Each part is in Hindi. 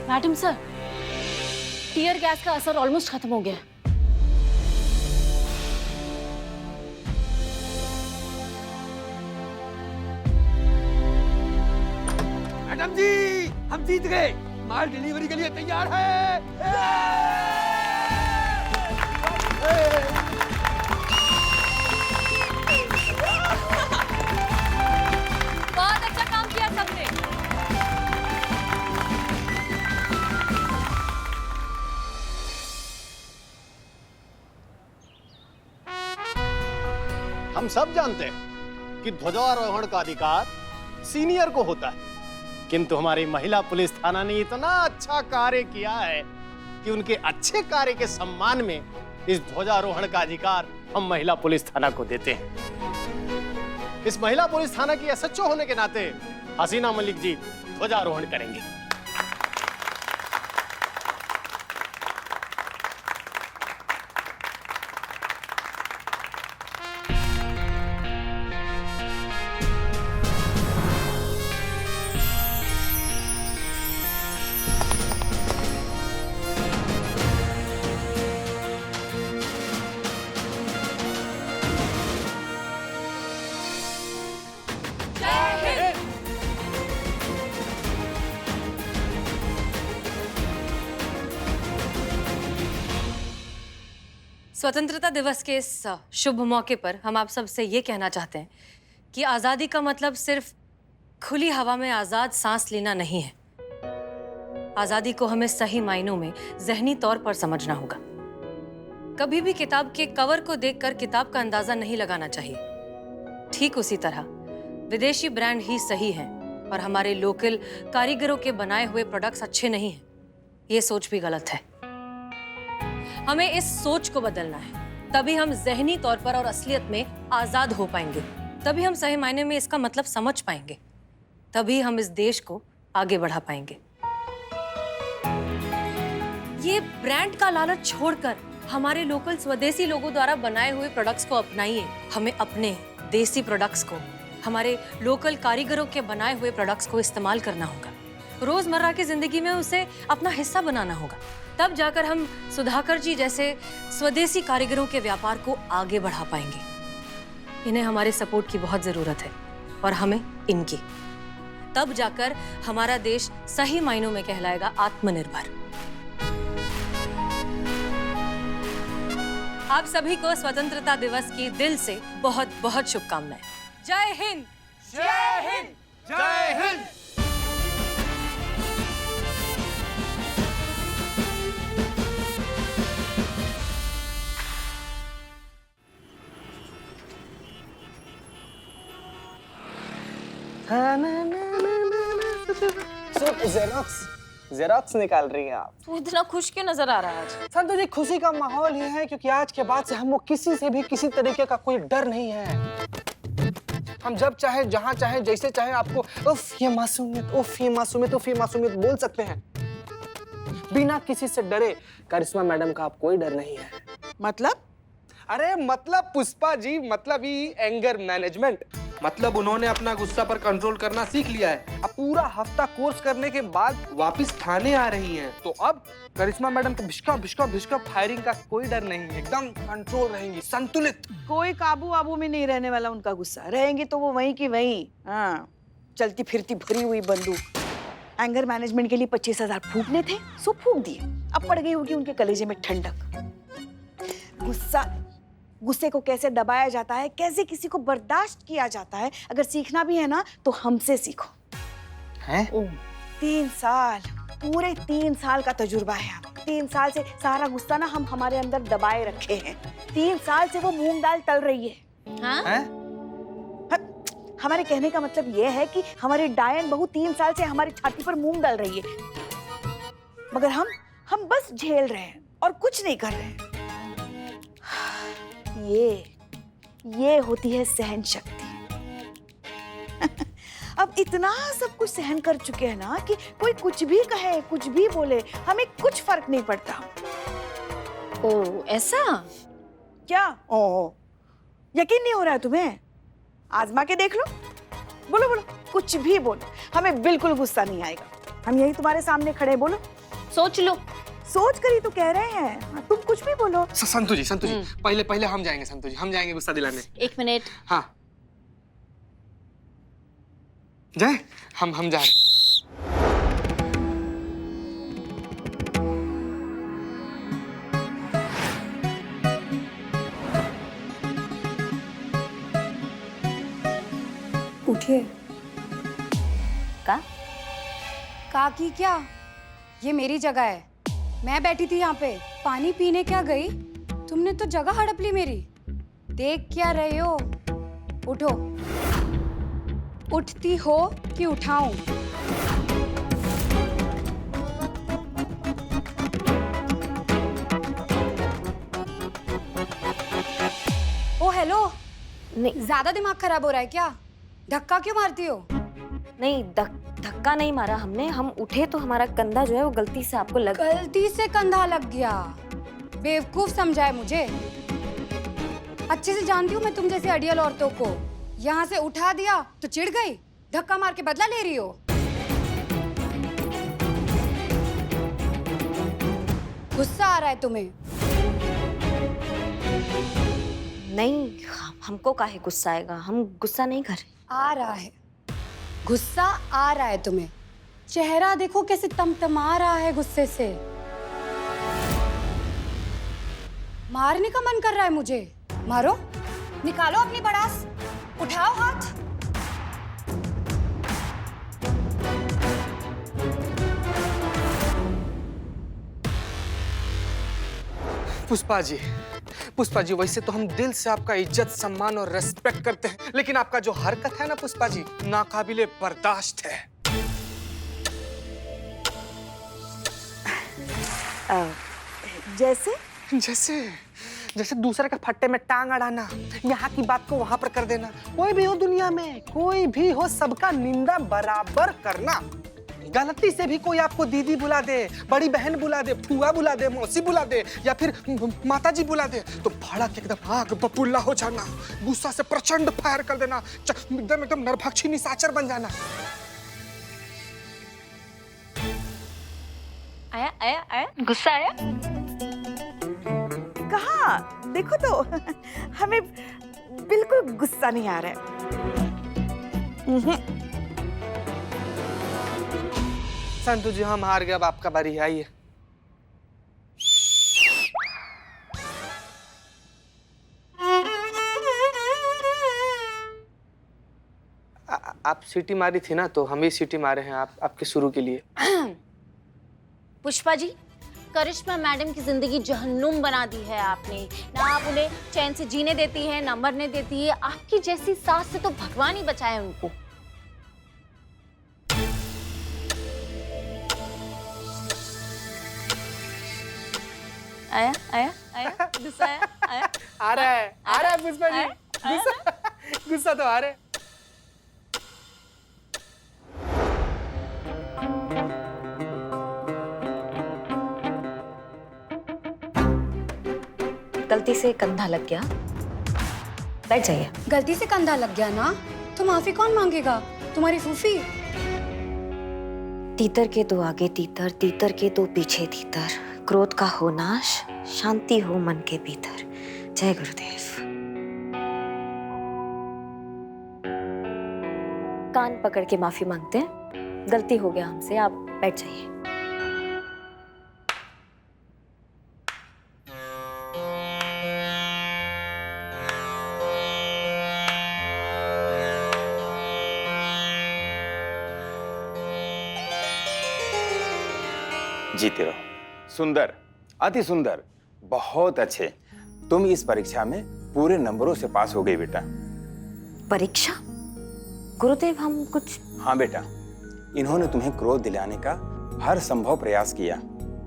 मैडम सर, टीयर गैस का असर ऑलमोस्ट खत्म हो गया है। मैडम जी, हम जीत गए। माल डिलीवरी के लिए तैयार है। बहुत अच्छा काम किया सबने। हम सब जानते हैं कि ध्वजारोहण का अधिकार सीनियर को होता है, किंतु हमारी महिला पुलिस थाना ने इतना अच्छा कार्य किया है कि उनके अच्छे कार्य के सम्मान में इस ध्वजारोहण का अधिकार हम महिला पुलिस थाना को देते हैं। इस महिला पुलिस थाना की एसएचओ होने के नाते हसीना मलिक जी ध्वजारोहण करेंगे। स्वतंत्रता दिवस के इस शुभ मौके पर हम आप सबसे ये कहना चाहते हैं कि आज़ादी का मतलब सिर्फ खुली हवा में आज़ाद सांस लेना नहीं है। आज़ादी को हमें सही मायनों में ज़हनी तौर पर समझना होगा। कभी भी किताब के कवर को देखकर किताब का अंदाज़ा नहीं लगाना चाहिए। ठीक उसी तरह विदेशी ब्रांड ही सही हैं और हमारे लोकल कारीगरों के बनाए हुए प्रोडक्ट्स अच्छे नहीं हैं। ये सोच भी गलत है। हमें इस सोच को बदलना है, तभी हम ज़हनी तौर पर और असलियत में आज़ाद हो पाएंगे। तभी हम सही मायने में इसका मतलब समझ पाएंगे। तभी हम इस देश को आगे बढ़ा पाएंगे। ये ब्रांड का लालच छोड़कर हमारे लोकल स्वदेशी लोगों द्वारा बनाए हुए प्रोडक्ट्स को अपनाइए। हमें अपने देसी प्रोडक्ट्स को, हमारे लोकल कारीगरों के बनाए हुए प्रोडक्ट्स को इस्तेमाल करना होगा। रोजमर्रा की जिंदगी में उसे अपना हिस्सा बनाना होगा। तब जाकर हम सुधाकर जी जैसे स्वदेशी कारीगरों के व्यापार को आगे बढ़ा पाएंगे। इन्हें हमारे सपोर्ट की बहुत जरूरत है और हमें इनकी। तब जाकर हमारा देश सही मायनों में कहलाएगा आत्मनिर्भर। आप सभी को स्वतंत्रता दिवस की दिल से बहुत बहुत शुभकामनाएं। जय हिंद। जय हिंद। जय हिंद। जेरोक्स निकाल रही हैं आप। तू इतना खुश क्यों नजर आ रहा है आज? संतु जी, खुशी का माहौल ही है क्योंकि आज के बाद से हमको किसी से भी किसी तरीके का कोई डर नहीं है। हम जब चाहे, जहां चाहे, जैसे चाहे आपको उफ ये मासूमियत, उफ ये मासूमियत, उफ ये मासूमियत बोल सकते हैं बिना किसी से डरे। करिश्मा मैडम का आप कोई डर नहीं है। मतलब? अरे मतलब पुष्पा जी, मतलब ही एंगर मैनेजमेंट। मतलब उन्होंने अपना गुस्सा पर कंट्रोल करना सीख लिया है। अब पूरा हफ्ता कोर्स करने के बाद वापस थाने आ रही हैं। तो अब करिश्मा मैडम को भिष्का भिष्का भिष्का फायरिंग का कोई डर नहीं है। एकदम कंट्रोल रहेंगी, संतुलित। कोई काबू वाबू में नहीं रहने वाला उनका गुस्सा। रहेंगी तो वो वहीं की वहीं। हाँ, चलती फिरती भरी हुई बंदूक। एंगर मैनेजमेंट के लिए 25,000 फूकने थे, सो फूक दिए। अब पड़ गई होगी उनके कलेजे में ठंडक। गुस्से को कैसे दबाया जाता है, कैसे किसी को बर्दाश्त किया जाता है, अगर सीखना भी है ना तो हमसे सीखो। हैं? 3 साल, पूरे 3 साल का तजुर्बा है हमें। 3 साल से सारा गुस्सा ना हम हमारे अंदर दबाए रखे हैं। 3 साल से वो मूंग दाल तल रही है। हाँ? हमारे कहने का मतलब ये है कि हमारी डायन बहू 3 साल से हमारी छाती पर मूंग डाल रही है, मगर हम बस झेल रहे हैं और कुछ नहीं कर रहे हैं। ये होती है सहन शक्ति। अब इतना सब कुछ सहन कर चुके हैं ना कि कोई कुछ भी कहे, कुछ भी बोले, हमें कुछ फर्क नहीं पड़ता। ओह, ऐसा? क्या ओह, यकीन नहीं हो रहा है तुम्हें? आजमा के देख लो। बोलो बोलो, कुछ भी बोलो, हमें बिल्कुल गुस्सा नहीं आएगा। हम यही तुम्हारे सामने खड़े हैं, बोलो। सोच लो। सोच कर ही तो कह रहे हैं। हाँ, तुम कुछ भी बोलो। संतु जी पहले पहले हम जाएंगे, संतु जी हम जाएंगे गुस्सा दिलाने। 1 मिनट। हाँ जाए, हम जा रहे। उठिए। का की क्या? ये मेरी जगह है, मैं बैठी थी यहाँ पे। पानी पीने क्या गई? तुमने तो जगह हड़प ली मेरी। देख क्या रहे हो? उठो। उठती हो कि उठाऊं? ओ हेलो, नहीं ज्यादा दिमाग खराब हो रहा है क्या? धक्का क्यों मारती हो? नहीं, धक्का नहीं मारा हमने। हम उठे तो हमारा कंधा जो है वो गलती से आपको लग गलती से कंधा लग गया? बेवकूफ समझा है मुझे? अच्छे से जानती हूँ मैं तुम जैसी अड़ियल औरतों को। यहाँ से उठा दिया तो चिढ़ गई, धक्का मार के बदला ले रही हो। गुस्सा आ रहा है तुम्हें? नहीं, हमको काहे गुस्सा आएगा? हम गुस्सा नहीं कर रहे। आ रहा है, गुस्सा आ रहा है तुम्हें। चेहरा देखो कैसे तमतमा रहा है गुस्से से। मारने का मन कर रहा है मुझे। मारो, निकालो अपनी भड़ास, उठाओ हाथ। पुष्पा जी वैसे तो हम दिल से आपका इज्जत सम्मान और रेस्पेक्ट करते हैं, लेकिन आपका जो हरकत है ना पुष्पा जी, नाकाबिले बर्दाश्त है। जैसे जैसे जैसे दूसरे के फट्टे में टांग अड़ाना, यहाँ की बात को वहां पर कर देना। कोई भी हो दुनिया में, कोई भी हो, सबका निंदा बराबर करना। गलती से भी कोई आपको दीदी बुला दे, बड़ी बहन बुला दे, फुआ बुला दे, मौसी बुला दे या फिर माताजी बुला दे तो भड़क एकदम आग बबूला हो जाना, गुस्सा से प्रचंड फायर कर देना, एकदम नरभक्षी निशाचर बन जाना। आया गुस्सा आया? कहा? देखो तो हमें बिल्कुल गुस्सा नहीं आ रहा है। संतु जी हम हार गए, अब आपका बारी है, आइए। आप सीटी मारी थी ना, तो हम ही सीटी मारे हैं आपके शुरू के लिए। पुष्पा जी, करिश्मा मैडम की जिंदगी जहन्नुम बना दी है आपने। ना आप उन्हें चैन से जीने देती है, ना मरने देती है। आपकी जैसी सास से तो भगवान ही बचाए उनको। आया गुस्सा आया? आ रहा है पुष्पा जी, गुस्सा तो आ रहा है। गलती से कंधा लग गया, बैठ जाइए। गलती से कंधा लग गया ना, तो माफी कौन मांगेगा? तुम्हारी फूफी। तीतर के दो आगे तीतर, तीतर के दो पीछे तीतर, क्रोध का हो नाश, शांति हो मन के भीतर। जय गुरुदेव। कान पकड़ के माफी मांगते हैं, गलती हो गया हमसे, आप बैठ जाइए। जीते रहो। सुंदर, अति सुंदर, बहुत अच्छे। तुम इस परीक्षा में पूरे नंबरों से पास हो गई बेटा। परीक्षा? गुरुदेव हम कुछ। हाँ बेटा, इन्होंने तुम्हें क्रोध दिलाने का हर संभव प्रयास किया,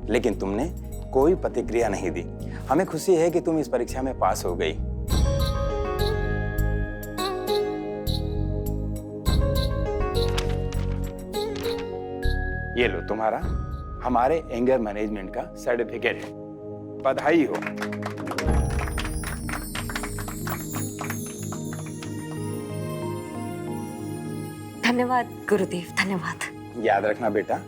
लेकिन तुमने कोई प्रतिक्रिया नहीं दी। हमें खुशी है कि तुम इस परीक्षा में पास हो गई। ये लो तुम्हारा हमारे एंगर मैनेजमेंट का सर्टिफिकेट। बधाई हो। धन्यवाद गुरुदेव, धन्यवाद। याद रखना बेटा,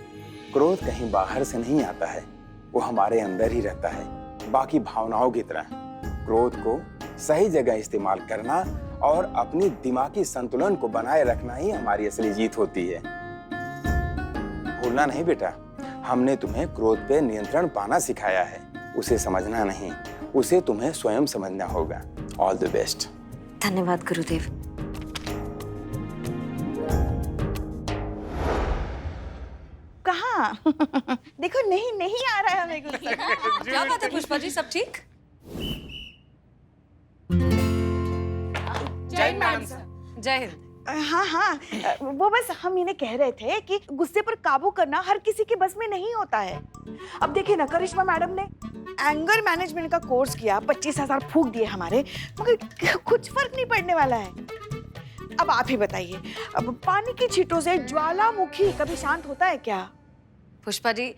क्रोध कहीं बाहर से नहीं आता है, वो हमारे अंदर ही रहता है। बाकी भावनाओं की तरह क्रोध को सही जगह इस्तेमाल करना और अपनी दिमागी संतुलन को बनाए रखना ही हमारी असली जीत होती है। भूलना नहीं बेटा, हमने तुम्हें क्रोध पे नियंत्रण पाना सिखाया है, उसे समझना नहीं, उसे तुम्हें स्वयं समझना होगा। All the best. धन्यवाद गुरुदेव। कहाँ? देखो नहीं नहीं आ रहा है हमें कुछ। क्या बात है पुष्पा जी, सब ठीक? जय हिंद मैडम सर। जय हिंद। हाँ हाँ, वो बस हम इन्हें कह रहे थे कि गुस्से पर काबू करना हर किसी के बस में नहीं होता है। अब देखिए ना, करिश्मा मैडम ने एंगर मैनेजमेंट का कोर्स किया, 25,000 फूंक दिए हमारे, मगर कुछ फर्क नहीं पड़ने वाला है। अब आप ही बताइए, अब पानी की छींटों से ज्वालामुखी कभी शांत होता है क्या? पुष्पा जी,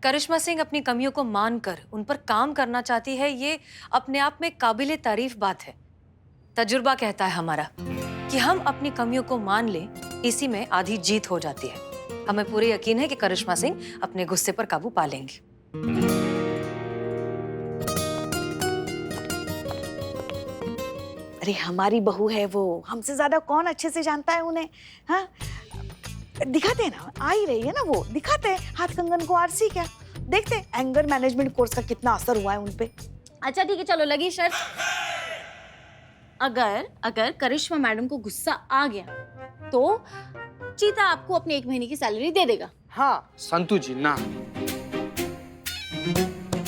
करिश्मा सिंह अपनी कमियों को मानकर उन पर काम करना चाहती है, ये अपने आप में काबिले तारीफ बात है। तजुर्बा कहता है हमारा कि हम अपनी कमियों को मान लें, इसी में आधी जीत हो जाती है। हमें पूरे यकीन है कि करिश्मा सिंह अपने गुस्से पर काबू पा लेंगी। अरे हमारी बहू है वो, हमसे ज्यादा कौन अच्छे से जानता है उन्हें? हाँ, दिखाते हैं ना, आ ही रही है ना वो, दिखाते हैं हाथ कंगन को आरसी क्या, देखते हैं एंगर मैनेजमेंट कोर्स का कितना असर हुआ है उनपे। अच्छा ठीक है, चलो लगी शर्त। अगर करिश्मा मैडम को गुस्सा आ गया तो चीता आपको अपनी 1 महीने की सैलरी दे देगा। हाँ संतु जी ना।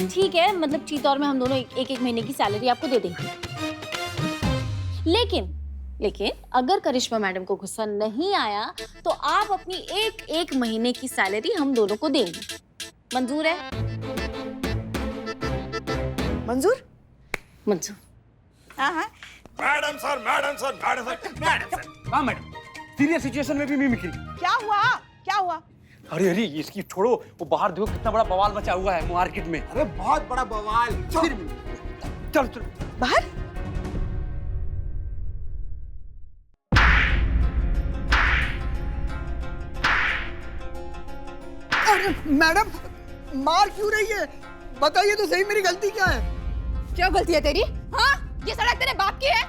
ठीक है, मतलब चीता और मैं हम दोनों एक महीने की सैलरी आपको दे देंगे। लेकिन अगर करिश्मा मैडम को गुस्सा नहीं आया तो आप अपनी एक महीने की सैलरी हम दोनों को देंगे। मंजूर है? मंजूर? मंजूर। हाँ हाँ। Madam sir, madam sir, madam sir, madam sir. हाँ मैडम, सीरियस सिचुएशन में भी मिमिक्री। क्या हुआ? क्या हुआ? अरे इसकी छोड़ो, वो बाहर देखो कितना बड़ा बवाल मचा हुआ है मार्केट में। अरे बहुत बड़ा बवाल। चलो बाहर? अरे मैडम, मार क्यों रही है? बताइए तो सही, मेरी गलती क्या है? क्या गलती है तेरी? हाँ, ये सड़क तेरे बाप की है?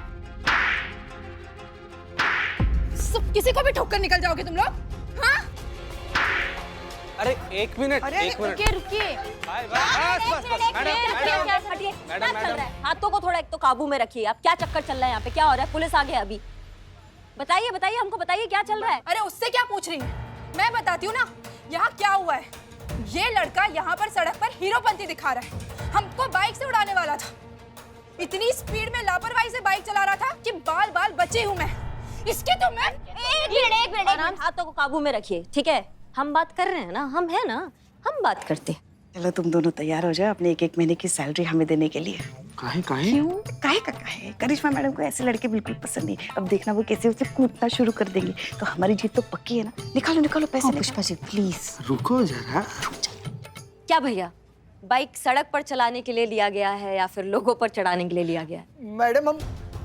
सब किसी को भी ठोकर निकल जाओगे तुम लोग? हाँ? अरे एक मिनट, एक मिनट। रुकिए। हाथों को थोड़ा एक तो काबू में रखिए। आप क्या चक्कर चल रहा है यहाँ पे? क्या हो रहा है? पुलिस आ गया अभी। बताइए हमको बताइए क्या चल रहा है? अरे उससे क्या पूछ रही है? मैं बताती हूँ ना, यहाँ क्या हुआ है। ये लड़का यहाँ पर सड़क पर हीरोपंती दिखा रहा है, हमको बाइक से उड़ाने वाला था। इतनी स्पीड में लापरवाही से बाइक चला रहा था कि बाल बची हूँ मैं। इसके तो मैं एक मिनट, हाथों को काबू में रखिए, ठीक है? हम बात कर रहे हैं ना, हम है ना, हम बात करते हैं। चलो तुम दोनों तैयार हो जाओ अपने एक महीने की सैलरी हमें देने के लिए। काहे? क्यों? काहे? करिश्मा मैडम को ऐसे लड़के बिल्कुल पसंद नहीं। अब देखना वो कैसे उसे कूटना शुरू कर देंगे, तो हमारी जीत तो पक्की है ना। निकालो पैसे। पुष्पा जी प्लीज रुको जरा। क्या भैया, बाइक सड़क पर चलाने के लिए लिया गया है या फिर लोगों पर चढ़ाने के लिए लिया गया है? मैडम हम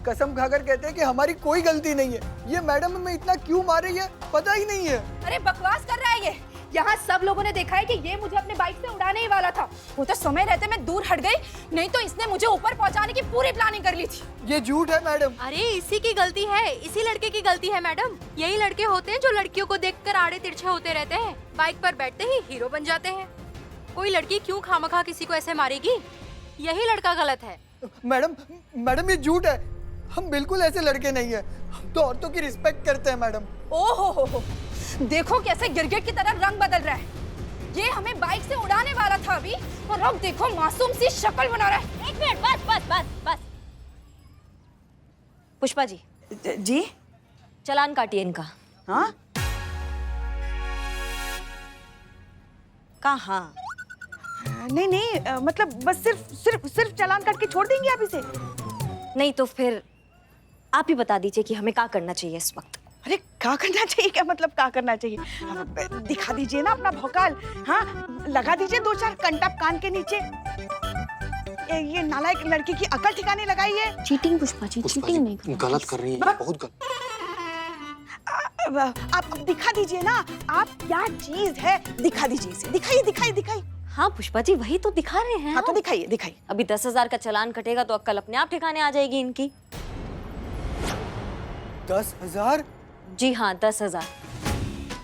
कसम खाकर कहते हैं कि हमारी कोई गलती नहीं है। ये मैडम हमें इतना क्यों मार रही है पता ही नहीं है। अरे बकवास कर रहा है ये। यहाँ सब लोगों ने देखा है कि ये मुझे अपने बाइक से उड़ाने ही वाला था। वो तो समय रहते मैं दूर हट गई, नहीं तो इसने मुझे ऊपर पहुँचाने की पूरी प्लानिंग कर ली थी। ये झूठ है मैडम। अरे इसी की गलती है, इसी लड़के की गलती है मैडम। यही लड़के होते हैं जो लड़कियों को देखकर आड़े तिरछे होते रहते हैं, बाइक पर बैठते ही हीरो बन जाते हैं। कोई लड़की क्यों खामखा किसी को ऐसे मारेगी? यही लड़का गलत है। मैडम ये झूठ है, हम बिल्कुल ऐसे लड़के नहीं है। हम तो औरतों की रिस्पेक्ट करते हैं मैडम। ओहो, देखो कैसे गिरगिट की तरह रंग बदल रहा है। ये हमें बाइक से उड़ाने वाला था अभी, और अब देखो मासूम सी शक्ल बना रहा है। एक मिनट, बस। पुष्पा जी जी चालान काटिए इनका। हाँ कहाँ? नहीं, मतलब बस सिर्फ चालान काट के छोड़ देंगे आप इसे? नहीं तो फिर आप ही बता दीजिए कि हमें क्या करना चाहिए इस वक्त। अरे क्या करना चाहिए? क्या मतलब क्या करना चाहिए? दिखा दीजिए ना अपना भौकाल। हाँ, लगा दीजिए 2-4 कंटप कान के नीचे। ये नालायक लड़की की अकल ठिकाने लगाई है। चीटिंग पुष्पा जी, चीटिंग नहीं गलत कर रही है, बहुत गलत। आप दिखा दीजिए ना, आप क्या चीज है, दिखा दीजिए इसे, दिखाइए दिखाइए दिखाइए। हाँ पुष्पा जी वही तो दिखा रहे हैं। हाँ तो दिखाइए दिखाइए। अभी 10,000 का चालान कटेगा तो अक्कल अपने आप ठिकाने आ जाएगी इनकी। 10,000? जी हाँ 10,000।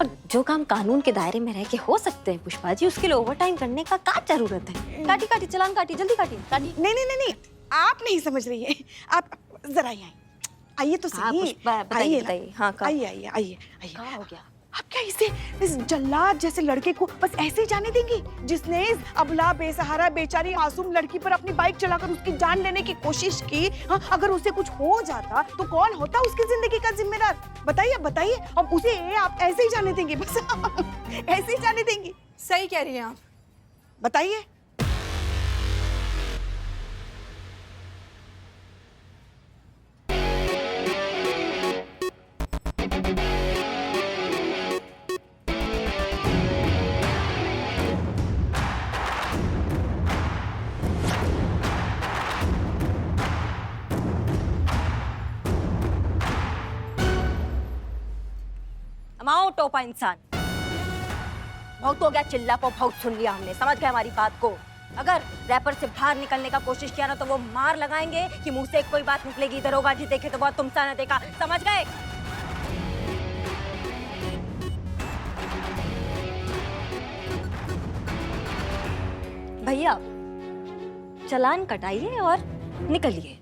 और जो काम कानून के दायरे में रह के हो सकते हैं पुष्पा जी, उसके लिए ओवर टाइम करने का क्या जरूरत है। काटी काटी चालान काटी, जल्दी काटी काटी। नहीं नहीं नहीं नहीं, आप नहीं समझ रही है। आप जरा यहाँ आइए तो हाँ, सही। पुष्पा, बताइए, आइए ना। बताइए। हाँ, कहाँ? आइए आइए आइए आइए। क्या हो गया? आप क्या इस जल्लाद जैसे लड़के को बस ऐसे ही जाने देंगी, जिसने इस अबला बेसहारा बेचारी मासूम लड़की पर अपनी बाइक चलाकर उसकी जान लेने की कोशिश की। हाँ, अगर उसे कुछ हो जाता तो कौन होता उसकी जिंदगी का जिम्मेदार? बताइए बताइए। अब उसे आप ऐसे ही जाने देंगे, बस ऐसे ही जाने देंगी? सही कह रही हैं आप। बताइए। अमाओ टोपा इंसान, बहुत हो गया, चिल्ला को बहुत सुन लिया हमने, समझ गए हमारी बात को। अगर रैपर से बाहर निकलने का कोशिश किया ना तो वो मार लगाएंगे कि मुंह से कोई बात निकलेगी, दरोगा जी देखे तो बहुत तुमसा न देखा, समझ गए? भैया चालान कटाइए और निकलिए।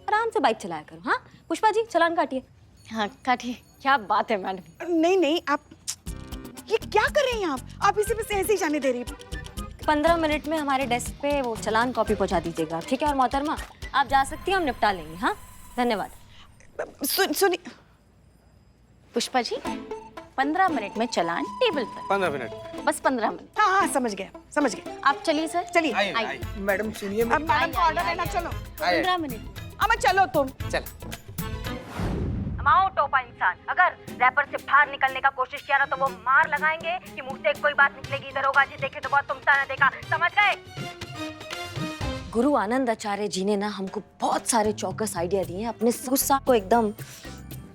आराम से बाइक चलाया करो। हाँ पुष्पा जी चालान काटिए। हाँ काटिए। क्या बात है मैडम। नहीं नहीं, आप ये क्या कर रही हैं आप इसे बस ऐसे ही जाने दे रही हैं। 15 मिनट में हमारे डेस्क पे वो चालान कॉपी पहुंचा दीजिएगा, ठीक है? और मोहतरमा आप जा सकती हैं, हम निपटा लेंगे। हाँ धन्यवाद। सुनिए पुष्पा जी 15 मिनट में चालान टेबल पर। 15 मिनट? बस 15 मिनट। हाँ हाँ समझ गए। आप चलिए सर। चलिए। आइए। मैडम सुनिए, अब मैडम का ऑर्डर है ना, चलो। 15 मिनट। अब चलो तुम। चल। अमाओ टोपा इंसान, अगर रैपर से बाहर निकलने का कोशिश किया ना तो वो मार लगाएंगे कि मुंह से कोई बात निकलेगी, दरोगा जी देखे तो बहुत तुमसा न देखा, समझ गए? गुरु आनंद आचार्य जी ने ना हमको बहुत सारे चौकस आइडिया दिए हैं अपने गुस्सा को एकदम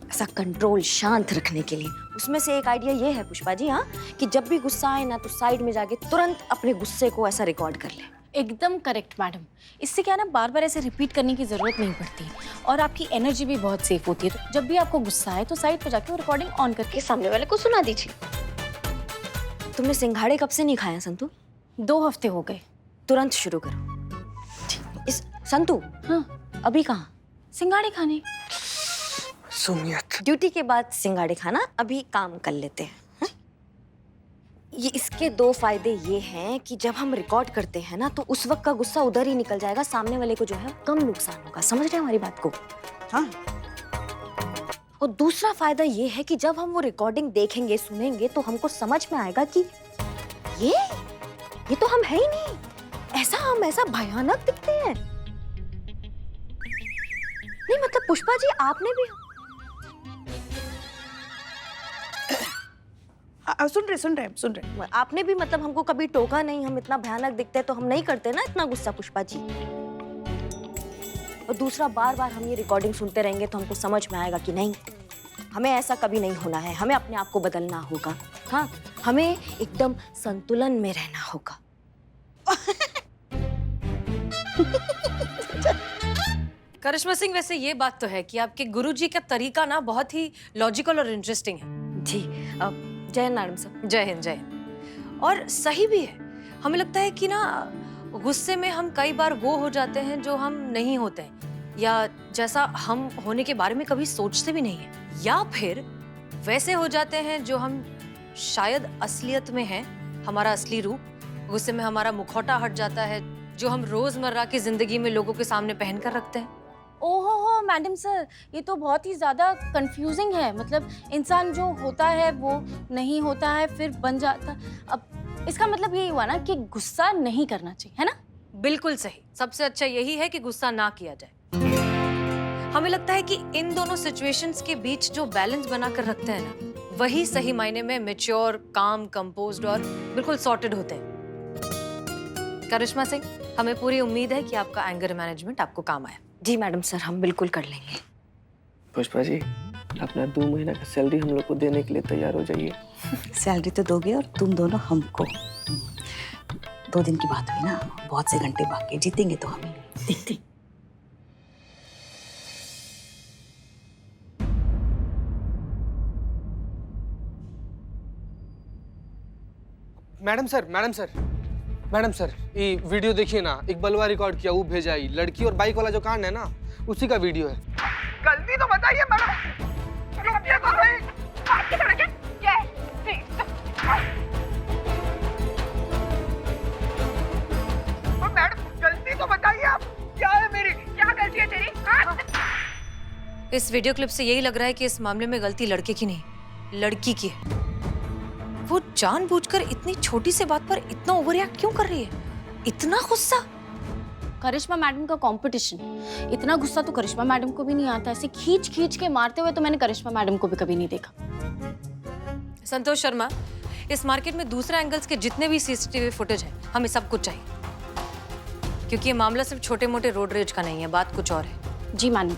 ऐसा कंट्रोल, शांत रखने के लिए। उसमें से एक आइडिया ये है पुष्पा जी, हाँ, कि जब भी गुस्सा आए ना तो साइड में जाके तुरंत अपने गुस्से को ऐसा रिकॉर्ड कर ले। एकदम करेक्ट मैडम। इससे क्या ना बार बार ऐसे रिपीट करने की जरूरत नहीं पड़ती और आपकी एनर्जी भी बहुत सेफ होती है। तो जब भी आपको गुस्सा आए तो साइड पर जाके वो रिकॉर्डिंग ऑन करके सामने वाले को सुना दीजिए। तुमने सिंघाड़े कब से नहीं खाया संतु? 2 हफ्ते हो गए। तुरंत शुरू करो। इस संतु, हाँ अभी कहाँ? सिंघाड़े खाने। सुनियत। ड्यूटी के बाद सिंघाड़े खाना, अभी काम कर लेते हैं। हाँ? ये इसके 2 फायदे ये हैं कि जब हम रिकॉर्ड करते हैं ना तो उस वक्त का गुस्सा उधर ही निकल जाएगा, सामने वाले को जो है कम नुकसान होगा। समझ रहे हैं हमारी बात को? हाँ। और दूसरा फायदा ये है कि जब हम वो रिकॉर्डिंग देखेंगे, सुनेंगे तो हमको समझ में आएगा कि ये तो हम है ही नहीं, हम ऐसा भयानक दिखते हैं। नहीं मतलब पुष्पा जी आपने भी सुन रहे। आपने भी मतलब हमको कभी टोका नहीं, हम इतना भयानक दिखते हैं तो हम नहीं करते ना इतना गुस्सा पुष्पा जी। और दूसरा बार बार हम ये रिकॉर्डिंग सुनते रहेंगे तो हमको समझ में आएगा कि नहीं, हमें ऐसा कभी नहीं होना है, हमें अपने आप को बदलना होगा। हाँ, हमें एकदम संतुलन में रहना होगा। करिश्मा सिंह, वैसे ये बात तो है कि आपके गुरुजी का तरीका ना बहुत ही लॉजिकल और इंटरेस्टिंग है। जी, जय हिंद मैडम साहब। जय हिंद, जय हिंद। और सही भी है। हमें लगता है कि ना गुस्से में हम कई बार वो हो जाते हैं जो हम नहीं होते हैं, या जैसा हम होने के बारे में कभी सोचते भी नहीं है, या फिर वैसे हो जाते हैं जो हम शायद असलियत में हैं, हमारा असली रूप। गुस्से में हमारा मुखौटा हट जाता है जो हम रोजमर्रा की जिंदगी में लोगों के सामने पहन कर रखते हैं। ओहो मैडम सर, ये तो बहुत ही ज्यादा कंफ्यूजिंग है। मतलब इंसान जो होता है वो नहीं होता है, फिर बन जाता। अब इसका मतलब यही हुआ ना कि गुस्सा नहीं करना चाहिए, है ना? बिल्कुल सही। सबसे अच्छा यही है कि गुस्सा ना किया जाए। हमें लगता है कि इन दोनों सिचुएशंस के बीच जो बैलेंस बना कर रखते हैं ना, वही सही मायने में मैच्योर, काम, कंपोज्ड और बिल्कुल सॉर्टेड होते हैं। करिश्मा सिंह, हमें पूरी उम्मीद है कि आपका एंगर मैनेजमेंट आपको काम आया। जी मैडम सर, हम बिल्कुल कर लेंगे। पुष्पा जी, अपना 2 महीना का सैलरी हम लोग को देने के लिए तैयार हो जाइए। सैलरी तो दोगे और तुम दोनों हमको। 2 दिन की बात हुई ना, बहुत से घंटे बाकी, जीतेंगे तो हम ही। देखते। Madam sir, madam sir, madam sir, ये वीडियो देखिए ना, इकबालवा रिकॉर्ड किया, वो भेजा ही। लड़की और बाइक वाला जो कांड है ना, उसी का वीडियो है। गलती तो बताइए मैडम। ये तो नहीं। आपकी तरह ये मैडम, गलती तो बताइए आप। क्या है मेरी? क्या गलती है तेरी? हाँ? इस वीडियो क्लिप से यही लग रहा है कि इस मामले में गलती लड़के की नहीं, लड़की की है। वो जानबूझकर इतनी छोटी सी बात पर इतना ओवररिएक्ट क्यों कर रही है? इतना गुस्सा? करिश्मा मैडम का कंपटीशन, इतना गुस्सा तो करिश्मा मैडम को भी नहीं आता। ऐसे खींच खींच के मारते हुए तो मैंने करिश्मा मैडम को भी कभी नहीं देखा। संतोष शर्मा, इस मार्केट में दूसरे एंगल्स के जितने भी सीसीटीवी फुटेज है, हमें सब कुछ चाहिए, क्योंकि ये मामला सिर्फ छोटे मोटे रोड रेज का नहीं है, बात कुछ और है। जी मैडम।